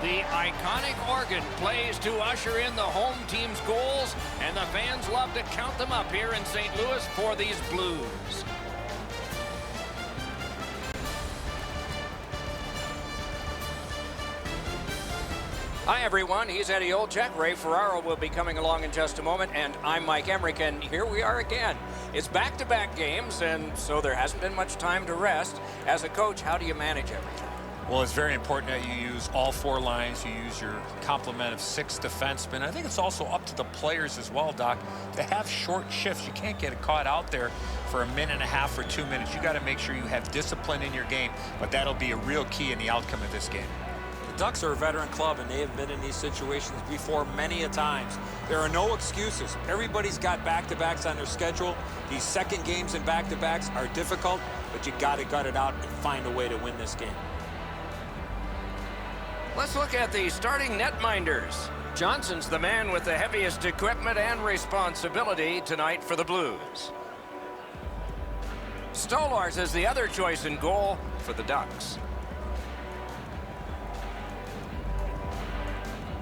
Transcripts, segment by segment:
The iconic organ plays to usher in the home team's goals, and the fans love to count them up here in St. Louis for these Blues. Hi, everyone. He's Eddie Olczyk. Ray Ferraro will be coming along in just a moment, and I'm Mike Emmerich, and here we are again. It's back-to-back games, and so there hasn't been much time to rest. As a coach, how do you manage everything? Well, it's very important that you use all four lines. You use your complement of 6 defensemen. I think it's also up to the players as well, Doc, to have short shifts. You can't get caught out there for a minute and a half or 2 minutes. You got to make sure you have discipline in your game, but that'll be a real key in the outcome of this game. The Ducks are a veteran club, and they have been in these situations before many a times. There are no excuses. Everybody's got back-to-backs on their schedule. These second games and back-to-backs are difficult, but you got to gut it out and find a way to win this game. Let's look at the starting netminders. Johnson's the man with the heaviest equipment and responsibility tonight for the Blues. Stolars is the other choice in goal for the Ducks.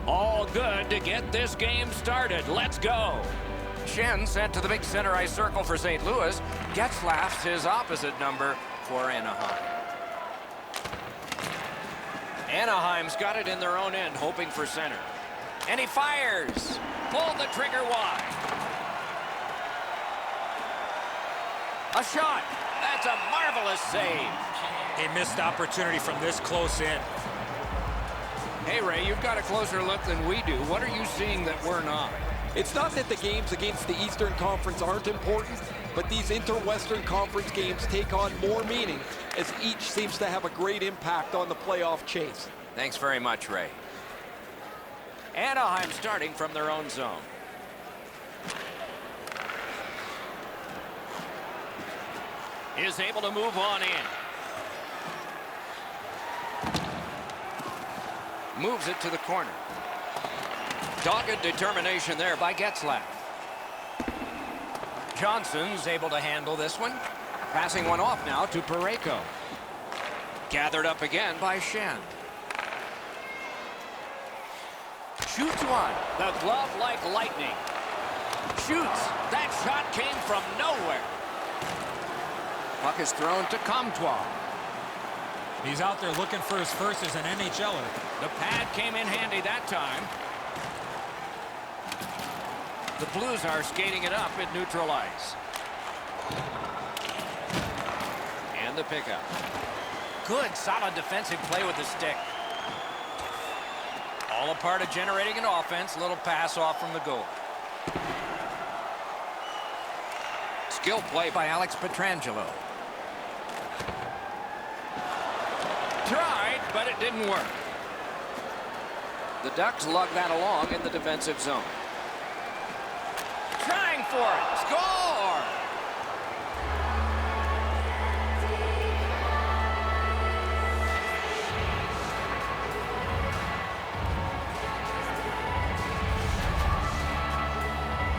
All good to get this game started. Let's go. Schenn sent to the big center ice circle for St. Louis. Getzlaf's his opposite number for Anaheim. Anaheim's got it in their own end, hoping for center. And he fires. Pulled the trigger wide. A shot. That's a marvelous save. A missed opportunity from this close in. Hey, Ray, you've got a closer look than we do. What are you seeing that we're not? It's not that the games against the Eastern Conference aren't important, but these inter-Western Conference games take on more meaning as each seems to have a great impact on the playoff chase. Thanks very much, Ray. Anaheim starting from their own zone. Is able to move on in. Moves it to the corner. Dogged determination there by Getzlaf. Johnson's able to handle this one. Passing one off now to Parayko. Gathered up again by Schenn. Shoots one. The glove like lightning. Shoots. That shot came from nowhere. Puck is thrown to Comtois. He's out there looking for his first as an NHLer. The pad came in handy that time. The Blues are skating it up at neutral ice. And the pickup. Good, solid defensive play with the stick. All a part of generating an offense. Little pass off from the goal. Skill play by Alex Pietrangelo. Tried, but it didn't work. The Ducks lug that along in the defensive zone. Trying for it. Score!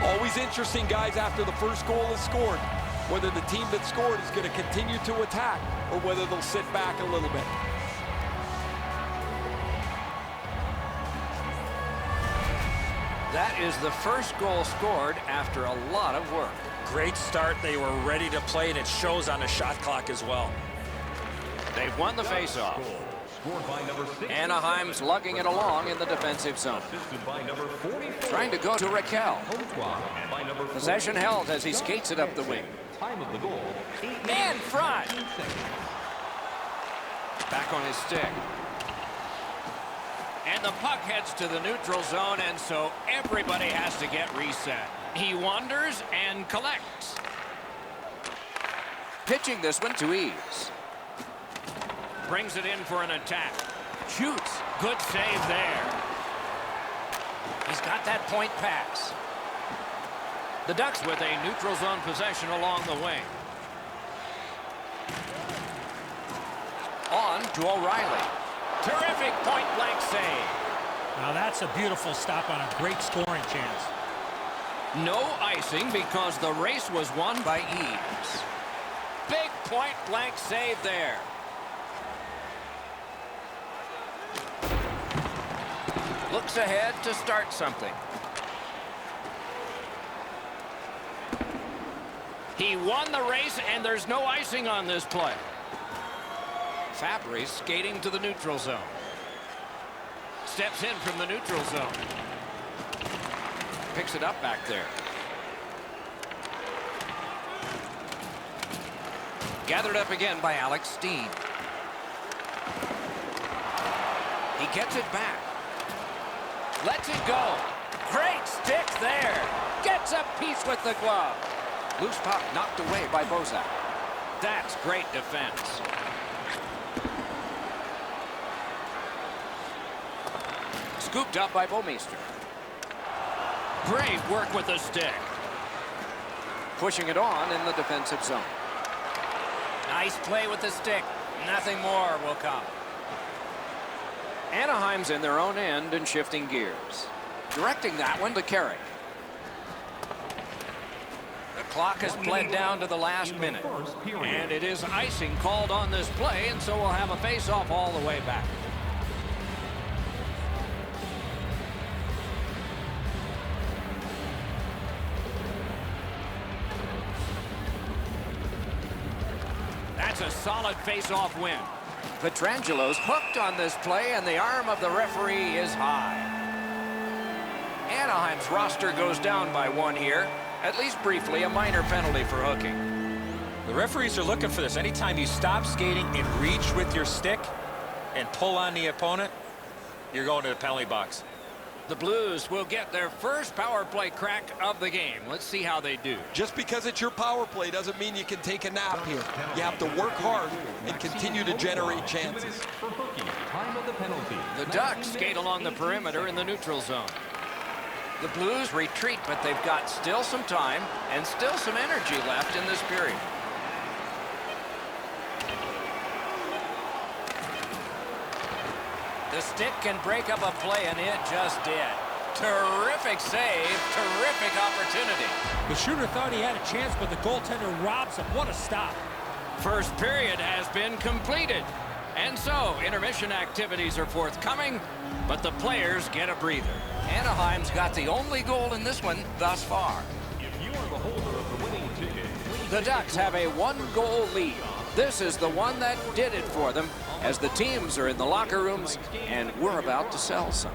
Always interesting, guys, after the first goal is scored, whether the team that scored is going to continue to attack or whether they'll sit back a little bit. That is the first goal scored after a lot of work. Great start. They were ready to play, and it shows on the shot clock as well. They've won the faceoff. Anaheim's lugging it along in the defensive zone. Trying to go to Raquel. Possession held as he skates it up the wing. In front. Back on his stick. And the puck heads to the neutral zone, and so everybody has to get reset. He wanders and collects. Pitching this one to Eves. Brings it in for an attack. Shoots. Good save there. He's got that point pass. The Ducks with a neutral zone possession along the wing. On to O'Reilly. Terrific point-blank save. Now that's a beautiful stop on a great scoring chance. No icing because the race was won by Eves. Big point-blank save there. Looks ahead to start something. He won the race, and there's no icing on this play. Fabry skating to the neutral zone. Steps in from the neutral zone. Picks it up back there. Gathered up again by Alex Steen. He gets it back. Lets it go. Great stick there. Gets a piece with the glove. Loose puck knocked away by Bozak. That's great defense. Scooped up by Bouwmeester. Great work with the stick. Pushing it on in the defensive zone. Nice play with the stick. Nothing more will come. Anaheim's in their own end and shifting gears. Directing that one to Carey. The clock has bled down to the last minute. And it is icing called on this play, and so we'll have a face-off all the way back. That's a solid face-off win. Petrangelo's hooked on this play, and the arm of the referee is high. Anaheim's roster goes down by one here. At least briefly, a minor penalty for hooking. The referees are looking for this. Anytime you stop skating and reach with your stick and pull on the opponent, you're going to the penalty box. The Blues will get their first power play crack of the game. Let's see how they do. Just because it's your power play doesn't mean you can take a nap here. You have to work hard and continue to generate chances. The Ducks skate along the perimeter in the neutral zone. The Blues retreat, but they've got still some time and still some energy left in this period. The stick can break up a play, and it just did. Terrific save, terrific opportunity. The shooter thought he had a chance, but the goaltender robs him. What a stop. First period has been completed. And so, intermission activities are forthcoming, but the players get a breather. Anaheim's got the only goal in this one thus far. If you are the holder of the winning ticket, The Ducks have a one-goal lead. This is the one that did it for them, as the teams are in the locker rooms, and we're about to sell some.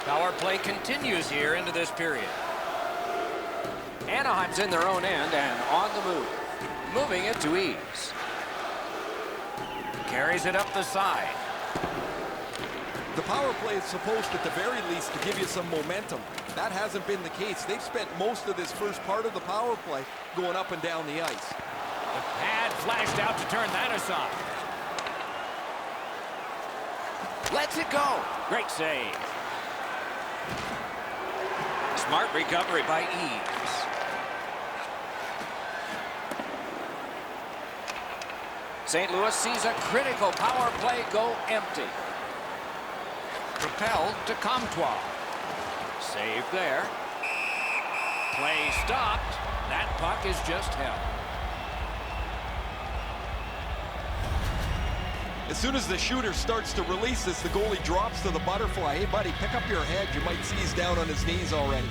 Power play continues here into this period. Anaheim's in their own end and on the move. Moving it to ease. Carries it up the side. The power play is supposed, at the very least, to give you some momentum. That hasn't been the case. They've spent most of this first part of the power play going up and down the ice. The pad flashed out to turn that aside. Lets it go. Great save. Smart recovery by Eves. St. Louis sees a critical power play go empty. Propelled to Comtois. Save there. Play stopped. That puck is just held. As soon as the shooter starts to release this, the goalie drops to the butterfly. Hey, buddy, pick up your head. You might see he's down on his knees already.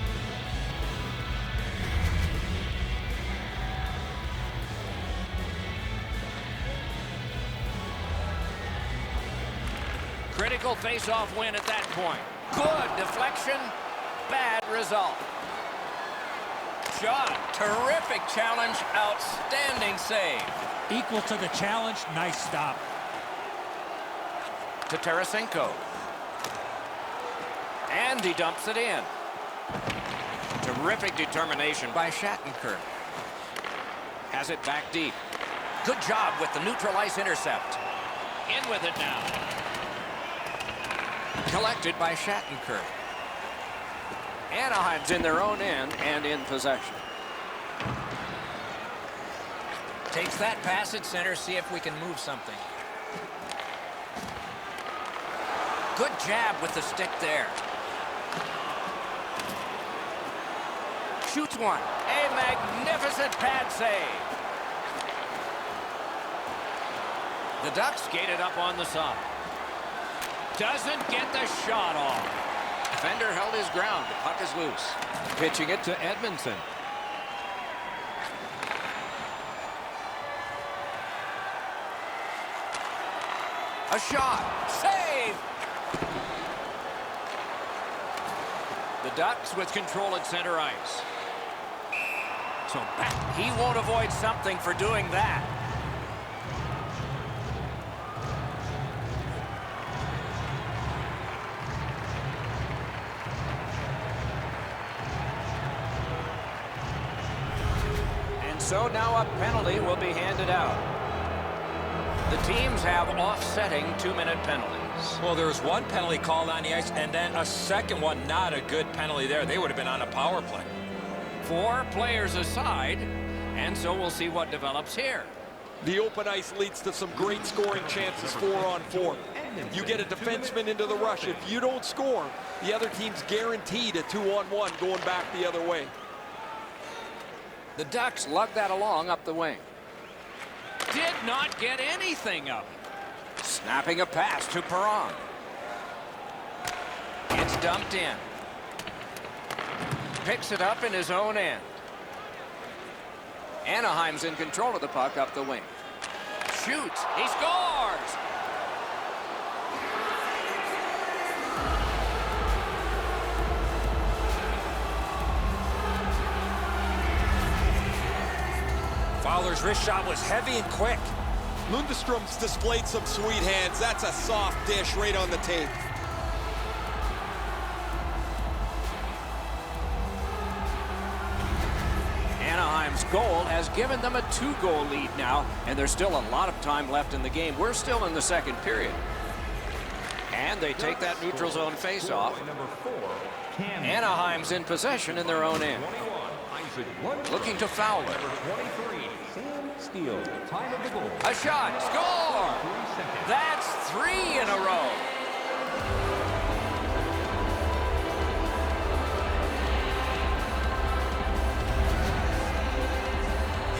Critical face-off win at that point. Good deflection, bad result. Shot, terrific challenge, outstanding save. Equal to the challenge, nice stop. To Tarasenko. And he dumps it in. Terrific determination by Shattenkirk. Has it back deep. Good job with the neutral ice intercept. In with it now. Collected by Shattenkirk. Anaheim's in their own end and in possession. Takes that pass at center, see if we can move something. Good jab with the stick there. Shoots one. A magnificent pad save. The Ducks skated up on the side. Doesn't get the shot off. Defender held his ground. The puck is loose. Pitching it to Edmondson. A shot. Save! The Ducks with control at center ice. So back. He won't avoid something for doing that. And so now a penalty will be handed out. The teams have offsetting 2-minute penalties. Well, there was one penalty called on the ice, and then a second one, not a good penalty there. They would have been on a power play. 4 players aside, and so we'll see what develops here. The open ice leads to some great scoring chances 4-on-4. You get a defenseman into the rush. If you don't score, the other team's guaranteed a 2-on-1 going back the other way. The Ducks lug that along up the wing. Did not get anything of it. Snapping a pass to Perron. It's dumped in. Picks it up in his own end. Anaheim's in control of the puck up the wing. Shoots. He scores! Fowler's wrist shot was heavy and quick. Lundstrom's displayed some sweet hands. That's a soft dish right on the tape. Anaheim's goal has given them a 2-goal lead now, and there's still a lot of time left in the game. We're still in the second period. And they take that neutral zone face-off. Anaheim's in possession in their own end. Looking to Fowler. A shot. Score! That's 3 in a row.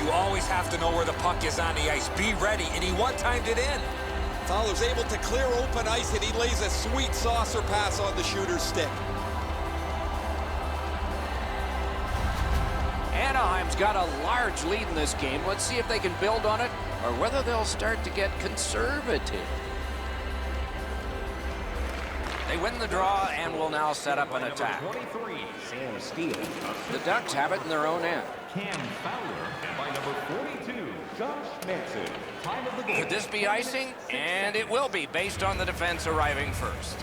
You always have to know where the puck is on the ice. Be ready, and he one-timed it in. Fowler's able to clear open ice, and he lays a sweet saucer pass on the shooter's stick. Anaheim's got a large lead in this game. Let's see if they can build on it or whether they'll start to get conservative. They win the draw and will now set up an attack. The Ducks have it in their own end. Could this be icing? And it will be, based on the defense arriving first.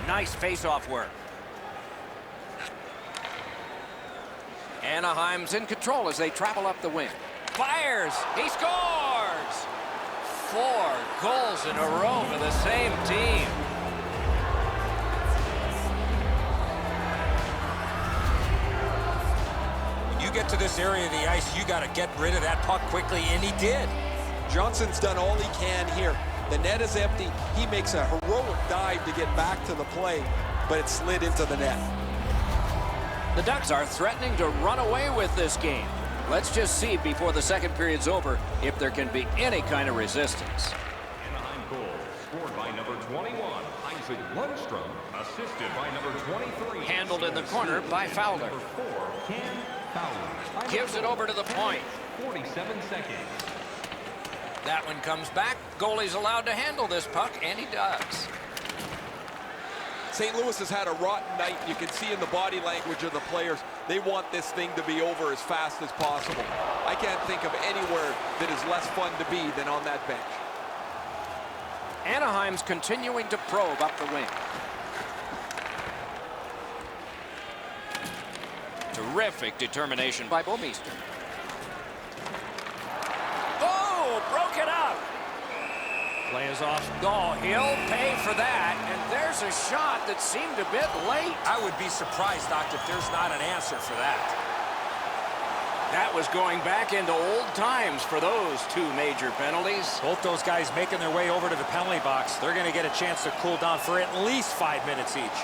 Nice face-off work. Anaheim's in control as they travel up the wing. Fires! He scores! 4 goals in a row for the same team. When you get to this area of the ice, you got to get rid of that puck quickly, and he did. Johnson's done all he can here. The net is empty. He makes a heroic dive to get back to the play, but it slid into the net. The Ducks are threatening to run away with this game. Let's just see before the second period's over if there can be any kind of resistance. Anaheim goal scored by number 21, Isaac Lundstrom, assisted by number 23. Handled in the corner by Fowler. Number 4, Ken Fowler. Gives it over to the point. 47 seconds. That one comes back. Goalie's allowed to handle this puck, and he does. St. Louis has had a rotten night. You can see in the body language of the players, they want this thing to be over as fast as possible. I can't think of anywhere that is less fun to be than on that bench. Anaheim's continuing to probe up the wing. Terrific determination by— oh, broke it up. Play is off. Oh, he'll pay for that. And there's a shot that seemed a bit late. I would be surprised, Doc, if there's not an answer for that. That was going back into old times for those two major penalties. Both those guys making their way over to the penalty box. They're going to get a chance to cool down for at least 5 minutes each.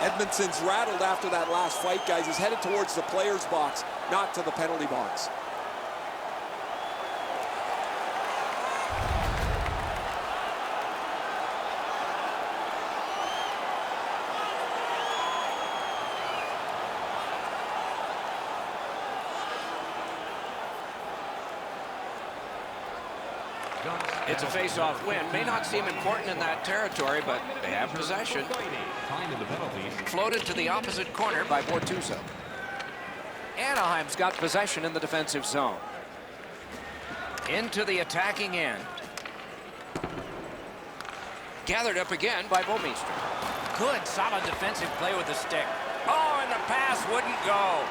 Edmondson's rattled after that last fight, guys. He's headed towards the player's box, not to the penalty box. It's a face-off win. May not seem important in that territory, but they have possession. Floated to the opposite corner by Bortuzzo. Anaheim's got possession in the defensive zone. Into the attacking end. Gathered up again by Bouwmeester. Good, solid defensive play with the stick. Oh, and the pass wouldn't go.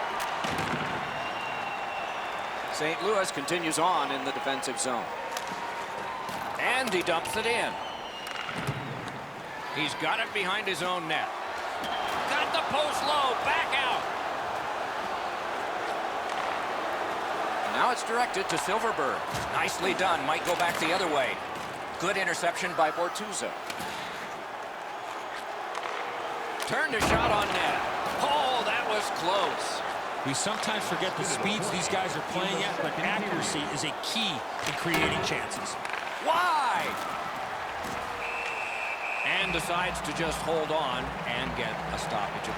St. Louis continues on in the defensive zone. And he dumps it in. He's got it behind his own net. Got the post low, back out. Now it's directed to Silverberg. Nicely done, might go back the other way. Good interception by Bortuzzo. Turned a shot on net. Oh, that was close. We sometimes forget the speeds these guys are playing at, but accuracy is a key in creating chances. Wide! And decides to just hold on and get a stoppage of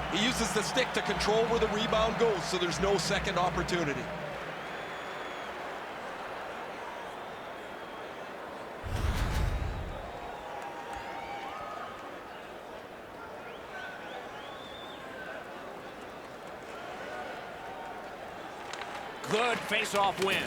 play. He uses the stick to control where the rebound goes, so there's no second opportunity. Good face-off win.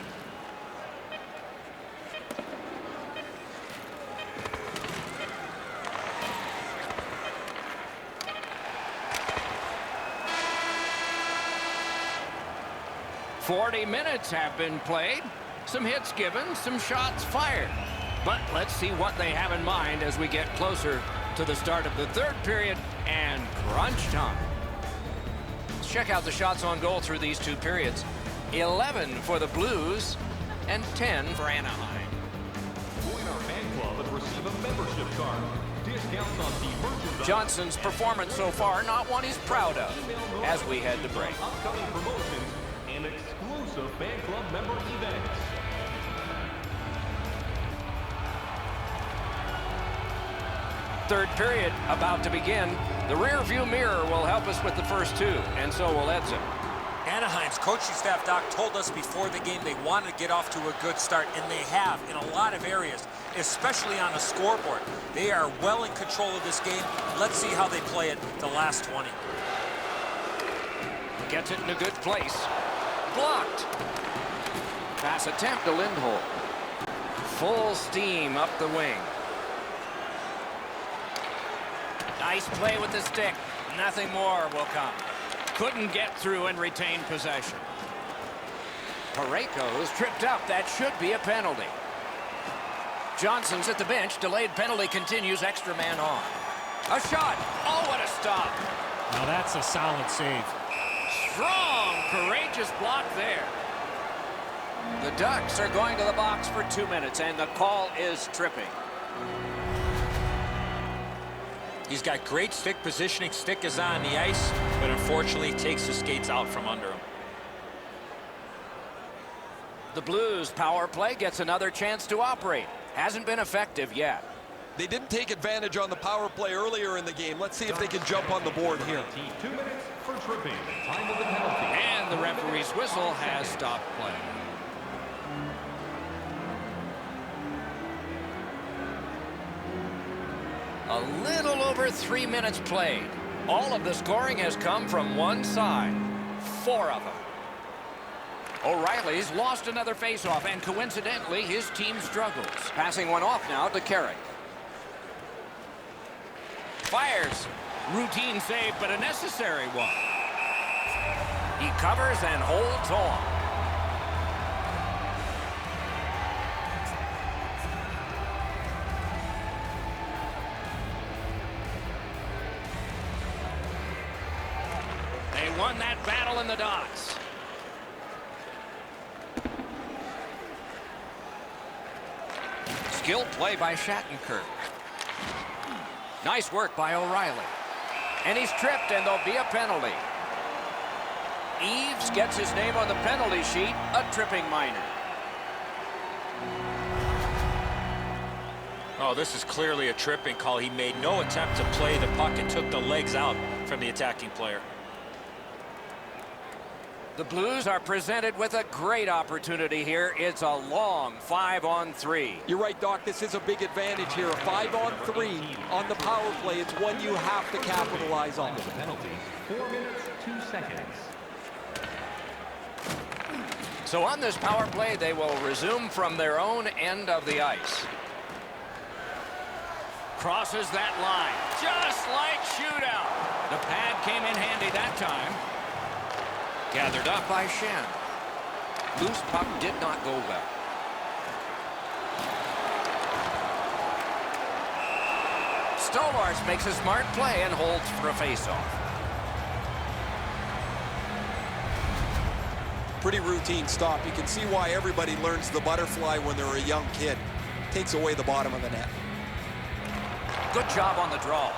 "40 minutes have been played. Some hits given, some shots fired. But let's see what they have in mind as we get closer to the start of the third period and crunch time." Let's check out the shots on goal through these two periods. 11 for the Blues and 10 for Anaheim. Join our fan club and receive a membership card. Discounts on the merchandise. Johnson's performance so far, not one he's proud of, as we head to break. Upcoming promotions and exclusive fan club member events. Third period about to begin. The rear view mirror will help us with the first two, and so will Edson. Anaheim's coaching staff, Doc, told us before the game they wanted to get off to a good start, and they have in a lot of areas, especially on the scoreboard. They are well in control of this game. Let's see how they play it the last 20. Gets it in a good place. Blocked. Pass attempt to Lindholm. Full steam up the wing. Nice play with the stick. Nothing more will come. Couldn't get through and retain possession. Parayko's tripped up. That should be a penalty. Johnson's at the bench. Delayed penalty continues. Extra man on. A shot. Oh, what a stop. Now that's a solid save. Strong, courageous block there. The Ducks are going to the box for 2 minutes, and the call is tripping. He's got great stick positioning. Stick is on the ice, but unfortunately takes the skates out from under him. The Blues power play gets another chance to operate. Hasn't been effective yet. They didn't take advantage on the power play earlier in the game. Let's see if they can jump on the board here. 2 minutes for tripping. Time of the penalty. And the referee's whistle has stopped play. A little over 3 minutes played. All of the scoring has come from one side. 4 of them. O'Reilly's lost another faceoff, and coincidentally, his team struggles. Passing one off now to Carrick. Fires. Routine save, but a necessary one. He covers and holds on. They won that battle in the docks. Skilled play by Shattenkirk. Nice work by O'Reilly. And he's tripped, and there'll be a penalty. Eves gets his name on the penalty sheet, a tripping minor. Oh, this is clearly a tripping call. He made no attempt to play the puck and took the legs out from the attacking player. The Blues are presented with a great opportunity here. It's a long 5-on-3. You're right, Doc. This is a big advantage here. A 5-on-3 on the power play. It's one you have to capitalize on. Penalty, 4 minutes, 2 seconds. So on this power play, they will resume from their own end of the ice. Crosses that line, just like shootout. The pad came in handy that time. Gathered up by Shen. Loose puck did not go well. Stolars makes a smart play and holds for a faceoff. Pretty routine stop. You can see why everybody learns the butterfly when they're a young kid. Takes away the bottom of the net. Good job on the draw.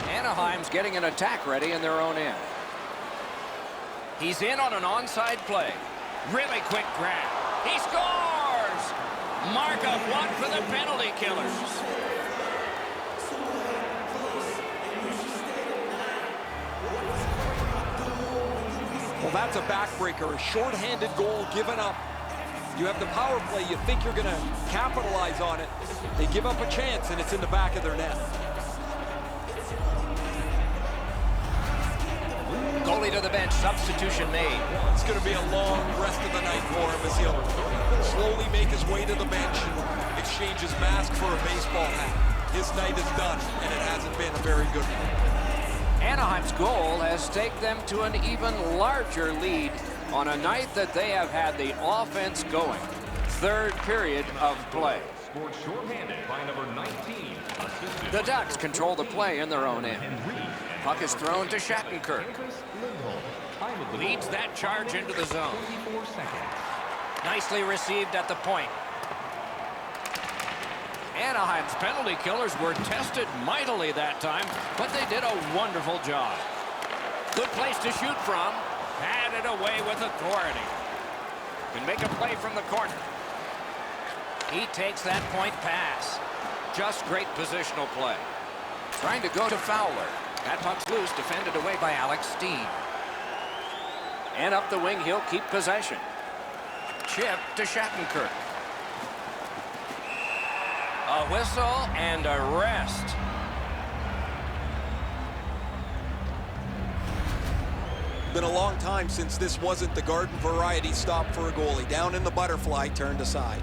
Anaheim's getting an attack ready in their own end. He's in on an onside play. Really quick grab. He scores! Mark of one for the penalty killers. Well, that's a backbreaker, a shorthanded goal given up. You have the power play, you think you're going to capitalize on it. They give up a chance, and it's in the back of their net. Goalie to the bench, substitution made. It's going to be a long rest of the night for him as he'll slowly make his way to the bench and exchange his mask for a baseball hat. His night is done, and it hasn't been a very good one. Anaheim's goal has taken them to an even larger lead on a night that they have had the offense going. Third period of play. Scored shorthanded by number 19. The Ducks control the play in their own end. Puck is thrown to Shattenkirk. Leads that charge into the zone. Nicely received at the point. Anaheim's penalty killers were tested mightily that time, but they did a wonderful job. Good place to shoot from. Had it away with authority. Can make a play from the corner. He takes that point pass. Just great positional play. Trying to go to Fowler. That puck's loose, defended away by Alex Steen. And up the wing, he'll keep possession. Chip to Shattenkirk. A whistle and a rest. Been a long time since this wasn't the garden variety stop for a goalie. Down in the butterfly, turned aside.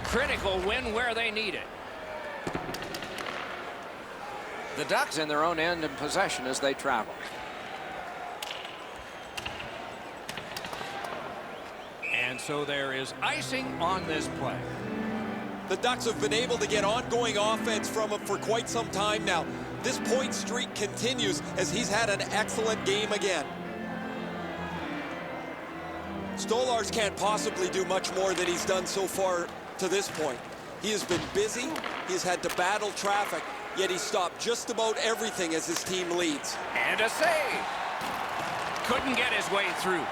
Critical win where they need it. The Ducks in their own end in possession as they travel. And so there is icing on this play. The Ducks have been able to get ongoing offense from him for quite some time now. This point streak continues as he's had an excellent game again. Stolars can't possibly do much more than he's done so far to this point. He has been busy, he's had to battle traffic, yet he stopped just about everything as his team leads. And a save. Couldn't get his way through.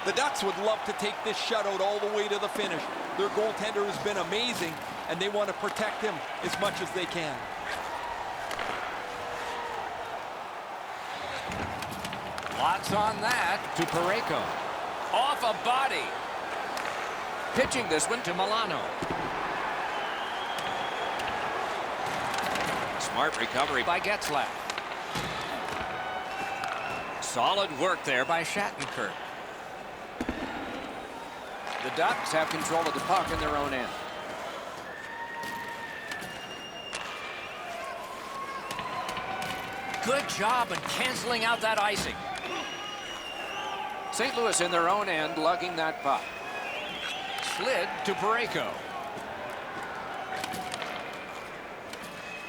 The Ducks would love to take this shutout all the way to the finish. Their goaltender has been amazing, and they want to protect him as much as they can. Lots on that to Parayko. Off a body. Pitching this one to Milano. Smart recovery by Getzlaff. Solid work there by Shattenkirk. The Ducks have control of the puck in their own end. Good job in canceling out that icing. St. Louis in their own end, lugging that puck. Slid to Parayko.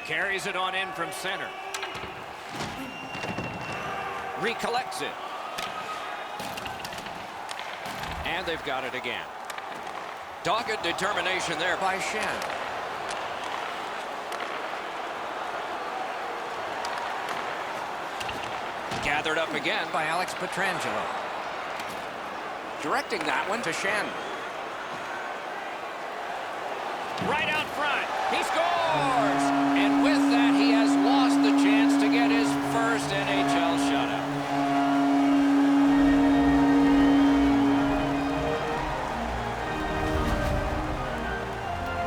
Carries it on in from center. Recollects it. And they've got it again. Dogged determination there by Shen. Gathered up again by Alex Pietrangelo. Directing that one to Shen. Right out front. He scores! And with that, he has lost the chance to get his first NHL shutout.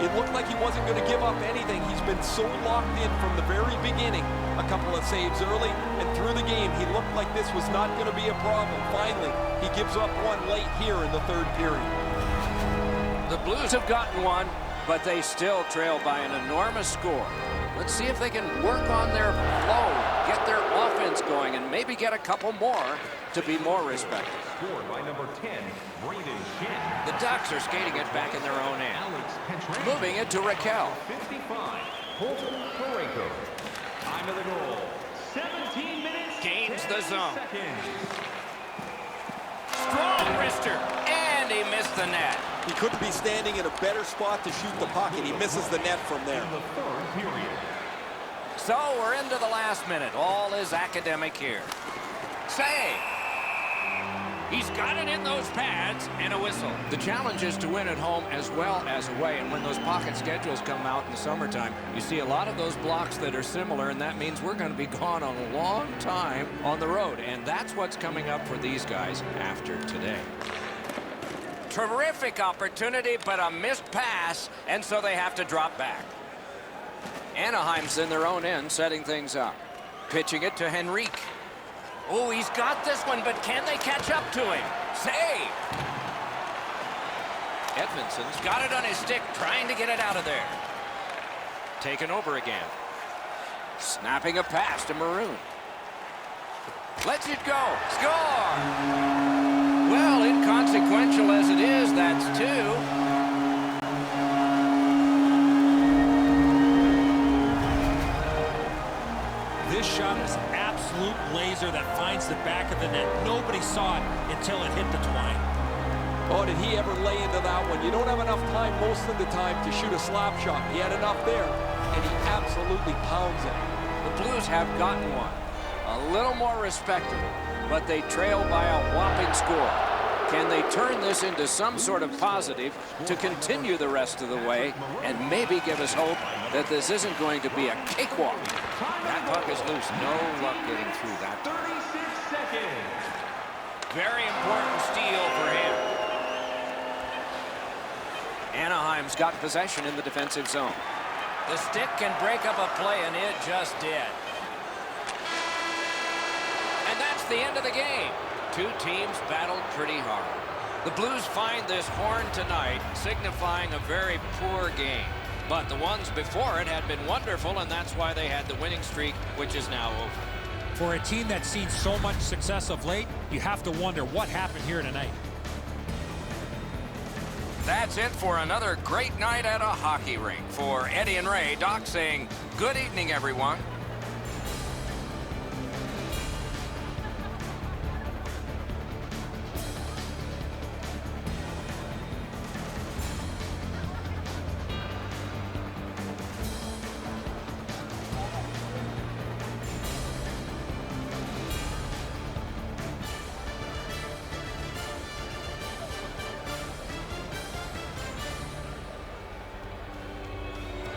It looked like he wasn't going to give up anything. He's been so locked in from the very beginning. A couple of saves early, and through the game, he looked like this was not going to be a problem. Finally, he gives up one late here in the third period. The Blues have gotten one, but they still trail by an enormous score. Let's see if they can work on their flow, get their offense going, and maybe get a couple more to be more respected. Scored by number 10, Braden Shen. The Ducks are skating it back in their own end. Moving it to Raquel. 55, Colton Parayko. Time of the goal, 17 minutes, Gains the zone. seconds. Strong wrister, and he missed the net. He couldn't be standing in a better spot to shoot the puck, and he misses the net from there. In the third period. So we're into the last minute. All is academic here. Save. He's got it in those pads and a whistle. The challenge is to win at home as well as away. And when those pocket schedules come out in the summertime, you see a lot of those blocks that are similar, and that means we're going to be gone a long time on the road. And that's what's coming up for these guys after today. Terrific opportunity, but a missed pass, and so they have to drop back. Anaheim's in their own end, setting things up. Pitching it to Henrique. Oh, he's got this one, but can they catch up to him? Save! Edmondson's got it on his stick, trying to get it out of there. Taken over again. Snapping a pass to Maroon. Lets it go. Score! Well, inconsequential as it is, that's two. This shot is an absolute laser that finds the back of the net. Nobody saw it until it hit the twine. Oh, did he ever lay into that one? You don't have enough time most of the time to shoot a slap shot. He had enough there, and he absolutely pounds it. The Blues have gotten one. A little more respectable, but they trail by a whopping score. Can they turn this into some sort of positive to continue the rest of the way and maybe give us hope that this isn't going to be a cakewalk? That puck is loose. No luck getting through that. 36 seconds. Very important steal for him. Anaheim's got possession in the defensive zone. The stick can break up a play, and it just did. And that's the end of the game. Two teams battled pretty hard. The Blues find this horn tonight, signifying a very poor game. But the ones before it had been wonderful, and that's why they had the winning streak, which is now over. For a team that's seen so much success of late, you have to wonder what happened here tonight. That's it for another great night at a hockey rink. For Eddie and Ray, Doc saying good evening, everyone.